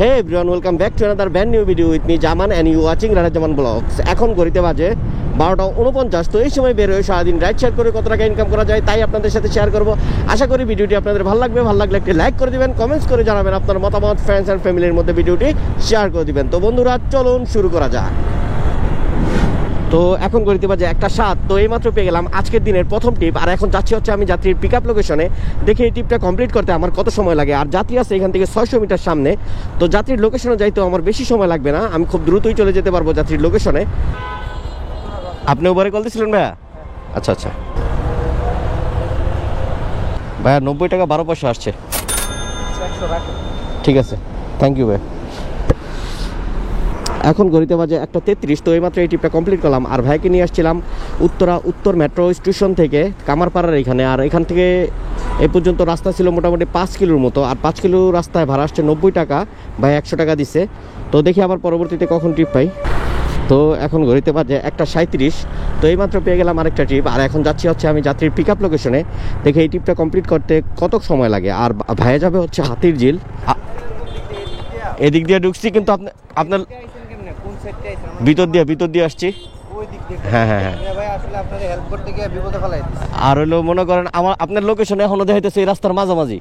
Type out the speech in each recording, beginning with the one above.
Hey everyone, welcome back to another brand new video with me Jaman and you watching Radha Jaman Vlogs. এখন ঘড়িতে বাজে 12:49। তো এই সময় বের হয়ে সারাদিন রাইড শেয়ার করে কত টাকা ইনকাম করা যায় তাই আপনাদের সাথে শেয়ার করব। আশা করি ভিডিওটি আপনাদের ভালো লাগবে। ভালো লাগলে একটি লাইক করে দিবেন, কমেন্টস করে জানাবেন আপনার মতামত, ফ্রেন্ডস এন্ড ফ্যামিলির মধ্যে ভিডিওটি শেয়ার করে দিবেন। তো বন্ধুরা চলুন শুরু করা যাক। তো এখন ঘড়িতে বাজে 1:07। তো এইমাত্র পেয়ে গেলাম আজকের দিনের প্রথম টিপ। আর এখন যাচ্ছি হচ্ছে আমি যাত্রীর পিক আপ লোকেশনে। দেখি এই টিপটা কমপ্লিট করতে আমার কত সময় লাগে। আর যাত্রী আছে এখান থেকে 600 মিটার সামনে। তো যাত্রীর লোকেশনে যাইতেও আমার বেশি সময় লাগবে না, আমি খুব দ্রুতই চলে যেতে পারবো যাত্রীর লোকেশনে। আপনি ওভারে কল দিয়েছিলেন ভাইয়া? আচ্ছা আচ্ছা ভাইয়া, 90 টাকা 12 পয়সা আসছে। ঠিক আছে, থ্যাংক ইউ ভাই। এখন ঘড়িতে বাজে 1:33। তো এইমাত্র এই ট্রিপটা কমপ্লিট করলাম। আর ভাইকে নিয়ে আসছিলাম উত্তর মেট্রো স্টেশন থেকে কামারপাড়ার এখানে। আর এখান থেকে এ পর্যন্ত রাস্তা ছিল মোটামুটি 5 কিলোর মতো। আর 5 কিলো রাস্তায় ভাড়া আসছে 90 টাকা, ভাই 100 টাকা দিছে। তো দেখি আবার পরবর্তীতে কখন ট্রিপ পাই। তো এখন ঘড়িতে বাজে 1:37। তো এইমাত্র পেয়ে গেলাম আরেকটা ট্রিপ। আর এখন যাচ্ছি হচ্ছে আমি যাত্রীর পিক আপ লোকেশনে। দেখি এই ট্রিপটা কমপ্লিট করতে কত সময় লাগে। আর ভাইয়া যাবে হচ্ছে হাতির ঝিল। এদিক দিয়ে ঢুকছি কিন্তু আপনার ভিতর দিয়ে আসছি। হ্যাঁ হ্যাঁ হ্যাঁ, আর হলো মনে করেন আমার আপনার লোকেশনে এখনো দেখাইতেছে এই রাস্তার মাঝামাঝি।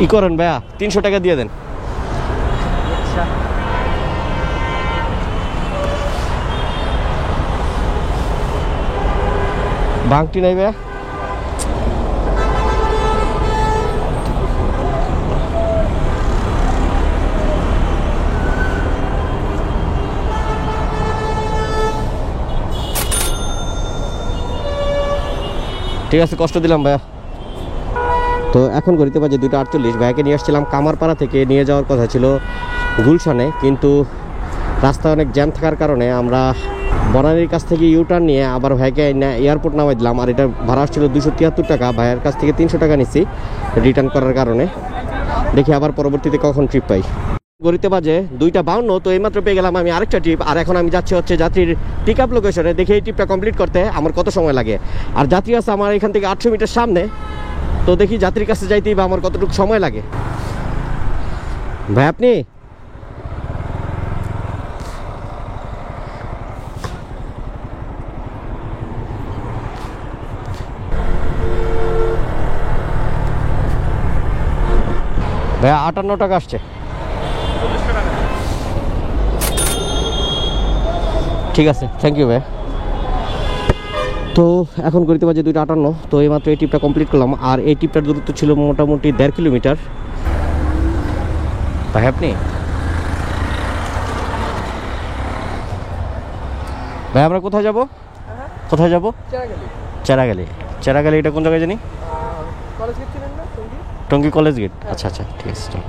ই করেন ভাইয়া, 300 টাকা দিয়ে দেন। ভাঙটি নাই ভাইয়া? ঠিক আছে, কষ্ট দিলাম ভাইয়া। তো এখন ঘড়িতে বাজে 2:48। ভাইয়াকে নিয়ে আসছিলাম কামারপাড়া থেকে, নিয়ে যাওয়ার কথা ছিল গুলশানে, কিন্তু রাস্তায় অনেক জ্যাম থাকার কারণে আমরা বনানীর কাছ থেকে ইউটার্ন নিয়ে আবার ভাইকে এয়ারপোর্ট নামাই দিলাম। আর এটা ভাড়া আসছিল 273 টাকা, ভাইয়ের কাছ থেকে 300 টাকা নিচ্ছি রিটার্ন করার কারণে। দেখি আবার পরবর্তীতে কখন ট্রিপ পাই। ঘড়িতে বাজে 2:52। তো এইমাত্র পেয়ে গেলাম আমি আরেকটা ট্রিপ। আর এখন আমি যাচ্ছি হচ্ছে যাত্রীর পিক আপ লোকেশনে। দেখি এই ট্রিপটা কমপ্লিট করতে আমার কত সময় লাগে। আর যাত্রী আছে আমার এখান থেকে 800 মিটার সামনে। তো দেখি যাত্রীর কাছে যাইতেই বা আমার কতটুকু সময় লাগে। ভাই আপনি ভাইয়া 58 টাকা আসছে। ঠিক আছে, থ্যাংক ইউ ভাই। তো এখন ঘড়িতে বাজে 2:58। তো এইমাত্র এই ট্রিপটা কমপ্লিট করলাম। আর এই ট্রিপটার দূরত্ব ছিল মোটামুটি 1.5 কিলোমিটার। ভাই আপনি ভাই আমরা কোথায় যাব? কোথায় যাব? চেরাগালি। এটা কোন জায়গায় জানি? Tongi college gate. আচ্ছা আচ্ছা, ঠিক আছে চলো।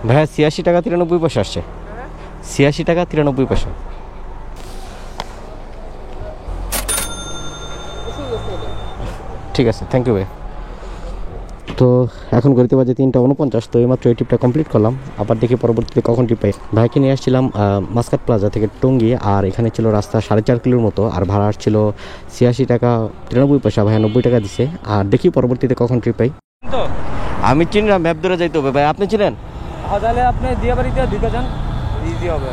ভাইয়া 86 টাকা 93 পয়সা আসছে। 86 টাকা 93 পয়সা। ঠিক আছে, থ্যাংক ইউ ভাই। তো এখন ঘড়িতে বাজে 3:49। তো এইমাত্র এই ট্রিপটা কমপ্লিট করলাম। আবার দেখি পরবর্তীতে কখন ট্রিপ পাই। ভাইকে নিয়ে আসছিলাম মাস্কাট প্লাজা থেকে টঙ্গী। আর এখানে ছিল রাস্তা 4.5 কিলোর মতো। আর ভাড়া আসছিল 86 টাকা 93 পয়সা, ভাইয়া 90 টাকা দিছে। আর দেখি পরবর্তীতে কখন ট্রিপ পাই। আমি চিনি না, ম্যাপ ধরে যাইতে হবে। ভাই আপনি চিনেন? তাহলে আপনি দিয়াবাড়িতে ঢুকে যান, ইজি হবে।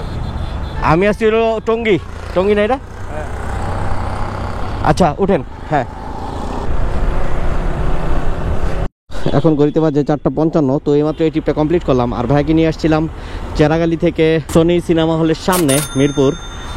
আমি আসছি হলো টঙ্গী না এটা? আচ্ছা উঠেন। হ্যাঁ, এখন ঘড়িতে বাজে 4:55। তো এইমাত্র এই ট্রিপটা কমপ্লিট করলাম। আর ভাইকে নিয়ে আসছিলাম চেরাগালি থেকে সোনি সিনেমা হলের সামনে মিরপুর।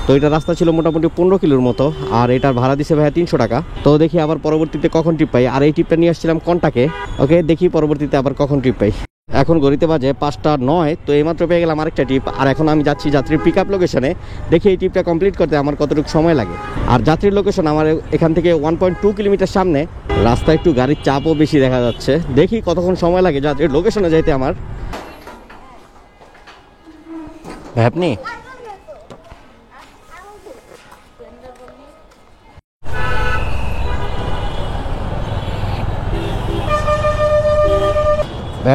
তো এটা রাস্তা ছিল মোটামুটি 15 কিলোর মতো। আর এটার ভাড়া দিছে ভাইয়া 300 টাকা। তো দেখি আবার পরবর্তীতে কখন ট্রিপ পাই। আর এই ট্রিপটা নিয়ে আসছিলাম কন্টাকে। ওকে, দেখি পরবর্তীতে আবার কখন ট্রিপ পাই। এখন ঘড়িতে বাজে 5:09। তো এইমাত্র পেয়ে গেলাম আরেকটা ট্রিপ। আর এখন আমি যাচ্ছি যাত্রীর পিক আপ লোকেশনে। দেখি এই ট্রিপটা কমপ্লিট করতে আমার কতটুকু সময় লাগে। আর যাত্রীর লোকেশন আমার এখান থেকে 1.2 কিলোমিটার সামনে। রাস্তায় একটু গাড়ির চাপও বেশি দেখা যাচ্ছে। দেখি কতক্ষণ সময় লাগে যাত্রীর লোকেশনে যাইতে আমার। ভাই আপনি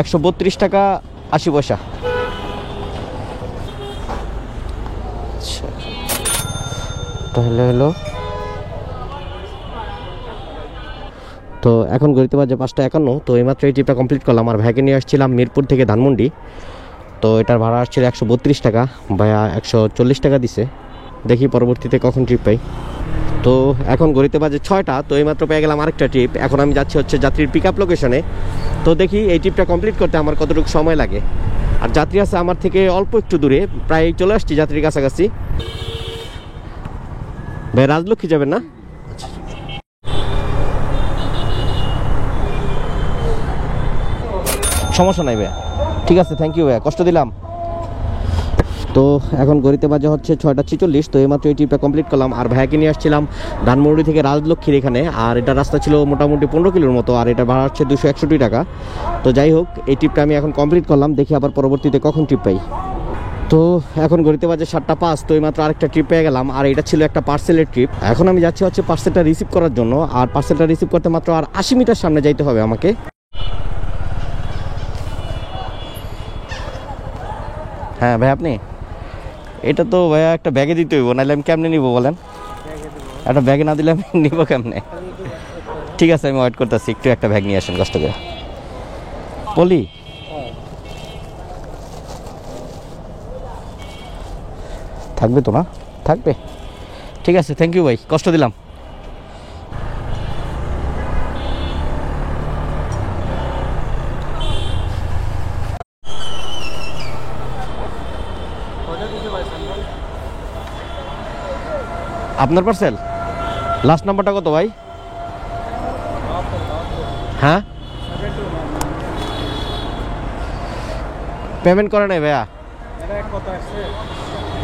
132 টাকা 80 পয়সা। তাহলে হলো তো এখন ঘড়িতে বাজে 5:51। তো এইমাত্র এই ট্রিপটা কমপ্লিট করলাম। আর ভাইকে নিয়ে আসছিলাম মিরপুর থেকে ধানমন্ডি। তো এটার ভাড়া আসছিল 132 টাকা, ভাইয়া 140 টাকা দিছে। দেখি পরবর্তীতে কখন ট্রিপ পাই। তো এখন ঘড়িতে বাজে 6টা। তো এইমাত্র পেয়ে গেলাম আরেকটা ট্রিপ। এখন আমি যাচ্ছি হচ্ছে যাত্রীর পিক আপ লোকেশনে। তো দেখি এই ট্রিপটা কমপ্লিট করতে আমার কতটুকু সময় লাগে। আর যাত্রী আছে আমার থেকে অল্প একটু দূরে, প্রায় চলে আসছি যাত্রীর কাছাকাছি। ভাই রাজলক্ষ্মী যাবেন না? সমস্যা নাই ভাইয়া, ঠিক আছে, থ্যাংক ইউ ভাইয়া, কষ্ট দিলাম। তো এখন ঘড়িতে বাজে হচ্ছে 6:46। তো এইমাত্র এই ট্রিপটা কমপ্লিট করলাম। আর ভাইয়াকে নিয়ে আসছিলাম ধানমন্ডি থেকে রাজলক্ষ্মীর এখানে। আর এটা রাস্তা ছিল মোটামুটি 15 কিলোর মতো। আর এটা ভাড়া হচ্ছে 261 টাকা। তো যাই হোক, এই ট্রিপটা আমি এখন কমপ্লিট করলাম। দেখি আবার পরবর্তীতে কখন ট্রিপ পাই। তো এখন ঘড়িতে বাজে 7:05। তো এইমাত্র আরেকটা ট্রিপ পেয়ে গেলাম। আর এটা ছিল একটা পার্সেলের ট্রিপ। এখন আমি যাচ্ছি হচ্ছে পার্সেলটা রিসিভ করার জন্য। আর পার্সেলটা রিসিভ করতে মাত্র আর 80 মিটার সামনে যাইতে হবে আমাকে। হ্যাঁ ভাই, আপনি এটা তো ভাইয়া একটা ব্যাগে দিতে হইব, নাহলে আমি কেমনে নিব বলেন? একটা ব্যাগে না দিলে আমি নিব কেমনে? ঠিক আছে, আমি ওয়েট করতেছি, একটু একটা ব্যাগ নিয়ে আসেন কষ্ট করে। পলি থাকবে তো না? থাকবে, ঠিক আছে, থ্যাংক ইউ ভাই, কষ্ট দিলাম। আপনার পার্সেল লাস্ট নাম্বারটা কত ভাই? হ্যাঁ, পেমেন্ট করে নাই ভাইয়া?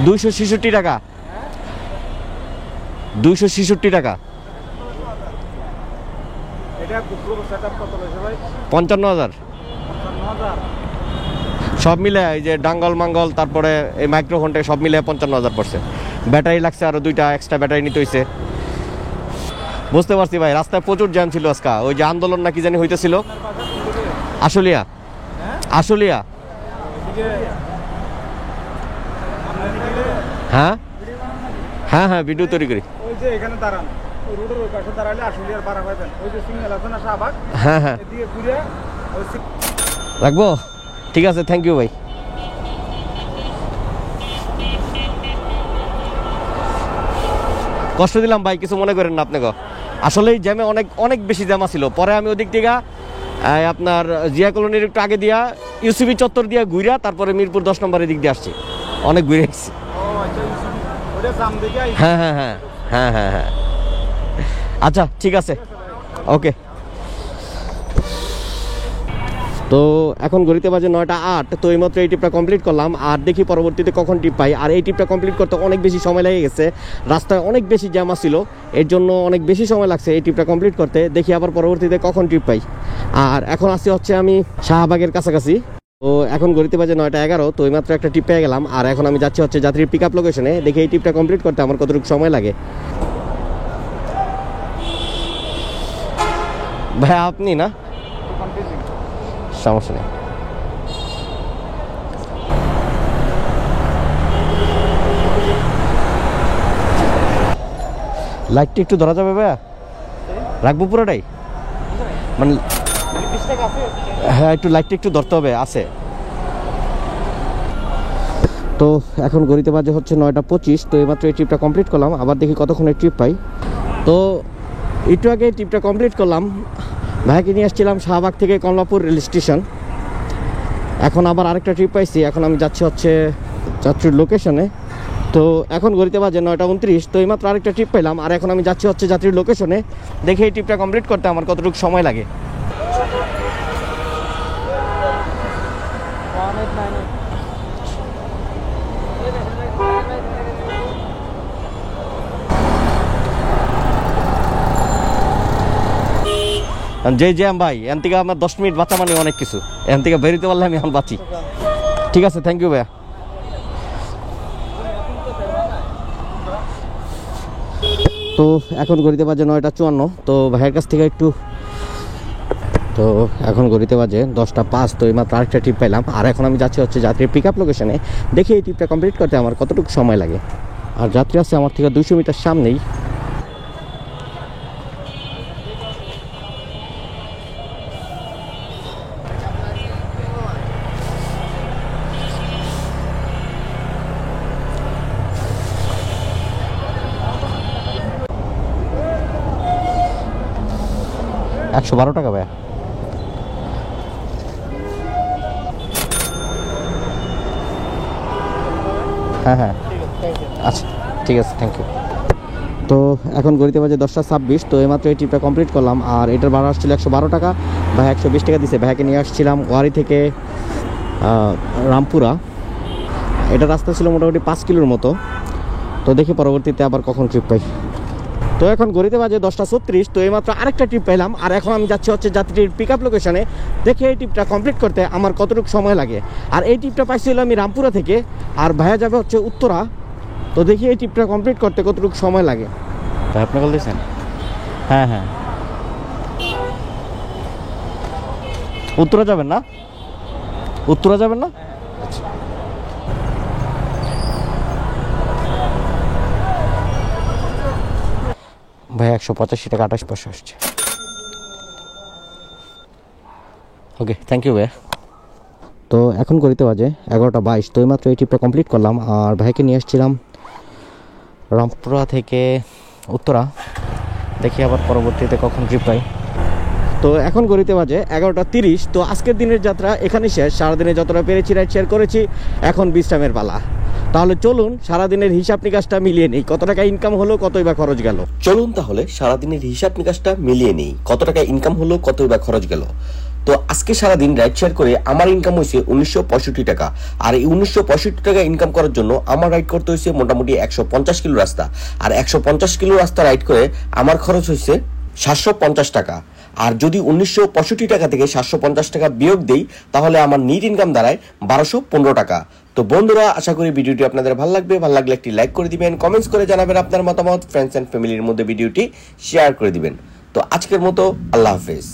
266 টাকা। 266 টাকা। 55,000 সব মিলে, এই যে ডাঙ্গল মাঙ্গল তারপরে এই মাইক্রোফোনটা সব মিলে 55,000 পড়ছে। ব্যাটারি লাগছে আরো 2টা এক্সট্রা ব্যাটারি নিতে হয়েছে। বুঝতে পারছি ভাই, রাস্তায় প্রচুর জ্যাম ছিল আজকে। ওই যে আন্দোলন নাকি জানি হইতেছিল। আশুলিয়া, আশুলিয়া। হ্যাঁ হ্যাঁ হ্যাঁ, ভিডিও তৈরি করি। ওই যে এখানে দাঁড়ান, ওই রোডের ওই পাশে দাঁড়ালে আশুলিয়ার পাড়া পাবেন। ওই যে সিগন্যাল আছে না শাহবাগ, হ্যাঁ হ্যাঁ, দিয়ে ঘুরে ওই রাখবো, ঠিক আছে, থ্যাংক ইউ ভাই। কষ্ট দিলাম ভাই, কিছু মনে করেন না আপনাকে। আসলে এই জ্যামে অনেক অনেক বেশি জ্যামা ছিল। পরে আমি ওদিক থেকে আপনার জিয়া কলোনির একটু আগে দিয়া ইউসিবি চত্বর দিয়া ঘুরা তারপরে মিরপুর 10 নম্বরের দিক দিয়ে আসছি। অনেক ঘুরে আসছি। হ্যাঁ হ্যাঁ হ্যাঁ হ্যাঁ হ্যাঁ হ্যাঁ, আচ্ছা ঠিক আছে, ওকে। তো এখন ঘড়িতে বাজে 9:08। তো এইমাত্র এই ট্রিপটা কমপ্লিট করলাম। আর দেখি পরবর্তীতে কখন ট্রিপ পাই। আর এই ট্রিপটা কমপ্লিট করতে অনেক বেশি সময় লেগে গেছে। রাস্তায় অনেক বেশি জ্যাম ছিল, এর জন্য অনেক বেশি সময় লাগছে এই ট্রিপটা কমপ্লিট করতে। দেখি আবার পরবর্তীতে কখন ট্রিপ পাই। আর এখন আসছি হচ্ছে আমি শাহবাগের কাছাকাছি। তো এখন ঘড়িতে বাজে 9:11। তো এইমাত্র একটা ট্রিপ পেয়ে গেলাম। আর এখন আমি যাচ্ছি হচ্ছে যাত্রীর পিক আপ লোকেশনে। দেখি এই ট্রিপটা কমপ্লিট করতে আমার কতটুকু সময় লাগে। ভাই আপনি না? সমস্যা নেই। লাইটটা একটু ধরা যাবে ভাইয়া? রাখবো পুরোটাই, মানে হ্যাঁ, একটু লাইটটা একটু ধরতে হবে, আছে। তো এখন ঘড়িতে বাজে হচ্ছে 9:25। তো এইমাত্র এই ট্রিপটা কমপ্লিট করলাম। আবার দেখি কতক্ষণের ট্রিপ পাই। তো একটু আগে ট্রিপটা কমপ্লিট করলাম। ভাইকে নিয়ে আসছিলাম শাহবাগ থেকে কমলাপুর রেল স্টেশন। এখন আবার আরেকটা ট্রিপ পাইছি। এখন আমি যাচ্ছি হচ্ছে যাত্রীর লোকেশনে। তো এখন ঘড়িতে বাজে 9:29। তো এইমাত্র আরেকটা ট্রিপ পেলাম। আর এখন আমি যাচ্ছি হচ্ছে যাত্রীর লোকেশনে। দেখি এই ট্রিপটা কমপ্লিট করতে আমার কতটুকু সময় লাগে। যে জ্যাম ভাই, এখান থেকে আমার 10 মিনিট বাঁচা মানে অনেক কিছু। এখান থেকে বেরোতে পারলে আমি এখন বাঁচি। ঠিক আছে, থ্যাংক ইউ ভাইয়া। তো এখন ঘড়িতে বাজে 9:54। তো ভাইয়ের কাছ থেকে একটু, তো এখন ঘড়িতে বাজে 10:05। তো এইমাত্র আরেকটা ট্রিপ পেলাম। আর এখন আমি যাচ্ছি হচ্ছে যাত্রীর পিক আপ লোকেশনে। দেখি এই ট্রিপটা কমপ্লিট করতে আমার কতটুকু সময় লাগে। আর যাত্রী আছে আমার থেকে 200 মিটার সামনেই। $112 ভাইয়া। হ্যাঁ হ্যাঁ আচ্ছা ঠিক আছে, থ্যাংক ইউ। তো এখন ঘড়িতে বাজে 10:26। তো এইমাত্র এই ট্রিপটা কমপ্লিট করলাম। আর এটার ভাড়া আসছিল $112, ভাই 120 টাকা দিছে। ভাইকে নিয়ে আসছিলাম ওয়ারি থেকে রামপুরা। এটা রাস্তা ছিল মোটামুটি 5 কিলোর মতো। তো দেখি পরবর্তীতে আবার কখন ট্রিপ পাই। তো এখন ঘড়িতে বাজে 10:36। তো এইমাত্র আরেকটা ট্রিপ পেলাম। আর এখন আমি যাচ্ছি হচ্ছে যাত্রীর পিক আপ লোকেশনে। দেখে এই ট্রিপটা কমপ্লিট করতে আমার কতটুকু সময় লাগে। আর এই ট্রিপটা পাইছিল আমি রামপুরা থেকে, আর ভাইয়া যাবে হচ্ছে উত্তরা। তো দেখি এই ট্রিপটা কমপ্লিট করতে কতটুকু সময় লাগে। ভাই আপনি কল দিয়েছেন? হ্যাঁ হ্যাঁ, উত্তরা যাবেন না? উত্তরা যাবেন না? আচ্ছা ভাই 185 টাকা 28 পয়সা আসছে। ওকে, থ্যাংক ইউ ভাইয়া। তো এখন ঘড়িতে বাজে 11:22। তো এইমাত্র এই ট্রিপটা কমপ্লিট করলাম। আর ভাইকে নিয়ে আসছিলাম রামপুরা থেকে উত্তরা। দেখি আবার পরবর্তীতে কখন ট্রিপ পাই। তো এখন ঘড়িতে বাজে 11:30। তো আজকের দিনের যাত্রা এখানে শেষ। সারাদিনে যতটা পেরেছি রাইড শেয়ার করেছি, এখন বিশ্রামের পালা। তাহলে চলুন সারাদিনের হিসাব নিকাশটা মিলিয়ে নেই, কত টাকা ইনকাম হলো, কতই বা খরচ গেল। চলুন তাহলে সারাদিনের হিসাব নিকাশটা মিলিয়ে নেই, কত টাকা ইনকাম হলো, কতই বা খরচ গেল। তো আজকে সারাদিন রাইড শেয়ার করে আমার ইনকাম হয়েছে 1965 টাকা। আর এই 1965 টাকা ইনকাম করার জন্য আমার রাইড করতে হয়েছে মোটামুটি 150 কিলো রাস্তা। আর 150 কিলো রাস্তা রাইড করে আমার খরচ হয়েছে 750 টাকা। আর যদি 1965 টাকা থেকে 750 টাকা বিয়োগ দেই, তাহলে আমার নিট ইনকাম দাঁড়ায় 1215 টাকা। তো বন্ধুরা, আশা করি ভিডিওটি আপনাদের ভালো লাগবে। ভালো লাগলে একটি লাইক করে দিবেন, কমেন্টস করে জানাবেন আপনার মতামত, ফ্রেন্ডস এন্ড ফ্যামিলির মধ্যে ভিডিওটি শেয়ার করে দিবেন। তো আজকের মতো আল্লাহ হাফেজ।